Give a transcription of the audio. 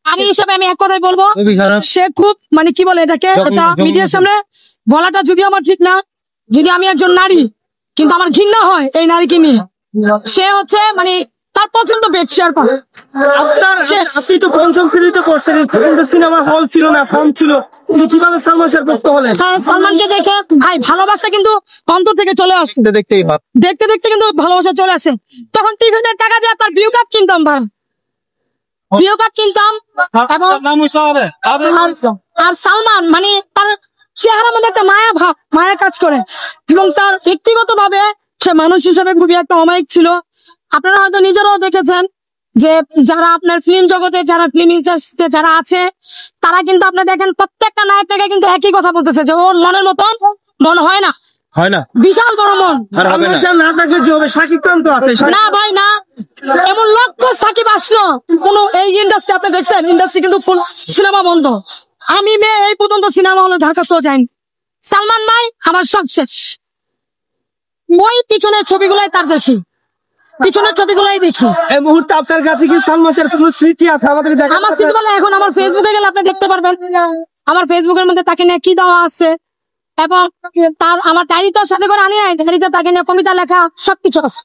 নারী হিসেবে আমি এক কথাই বলবো, সে খুব মানে কি বলে এটাকে, এটা মিডিয়ার সামনে বলাটা যদি আমার ঠিক না, যদি আমি একজন নারী কিন্তু আমার ঘৃণা হয় এই নারীকে নিয়ে, সে হচ্ছে মানে তার পছন্দ বেড শেয়ার করে। আপনি তো পঞ্চম শ্রেণীতে পড়ছেন, কিন্তু সিনেমা হল ছিল না, কম ছিল, কিভাবে সালমান শাহ ভক্ত হলেন? সালমানকে দেখে ভাই ভালোবাসা কিন্তু অন্তর থেকে চলে আসছে, দেখতে দেখতে কিন্তু ভালোবাসা চলে আসে। তখন টিভিতে টাকা দিয়ে তার ভিউ কার্ড কিনতাম ভাই, ভিউ কার্ড কিনতাম। এবং আর সালমান মানে তার চেহারার মধ্যে একটা মায়া ভাব, মায়া কাজ করে, এবং তার ব্যক্তিগত ভাবে সে মানুষ হিসেবে খুবই একটা অমায়িক ছিল। আপনারা হয়তো নিজেরাও দেখেছেন যে যারা আপনার ফিল্ম জগতে, যারা ফিল্ম ইন্ডাস্ট্রিতে যারা আছে, তারা কিন্তু আপনার দেখেন প্রত্যেকটা নায়ককে কিন্তু একই কথা বলতেছে যে ওর মনের মতন মন হয় না, বিশাল বড় মন। না থাকলে কি হবে? শাকিব খান তো আছে। না ভাই না, এমন লক্ষ সাকিব আসলো কোন এই ইন্ডাস্ট্রি আপনি দেখছেন, ইন্ডাস্ট্রি কিন্তু ফুল সিনেমা বন্ধ। আমি মেয়ে এই পর্যন্ত সিনেমা হলে ঢাকা তো যাইনি। সালমান ভাই আমার সব শেষ, ওই পিছনের ছবিগুলাই তার দেখি, পিছনের ছবিগুলাই দেখি। এই মুহূর্তে আপনার কাছে কি সালমান শাহের কোনো স্মৃতি আছে আমাদের? আমার স্মৃতি বলে এখন আমার ফেসবুকে গেলে আপনি দেখতে পারবেন, আমার ফেসবুকের মধ্যে তাকে নিয়ে কি দেওয়া আছে, এবং তার আমার ডায়েরিটার সাথে করে আনি নাই, ডায়েরিতে তাকে নিয়ে কবিতা লেখা সবকিছু আছে।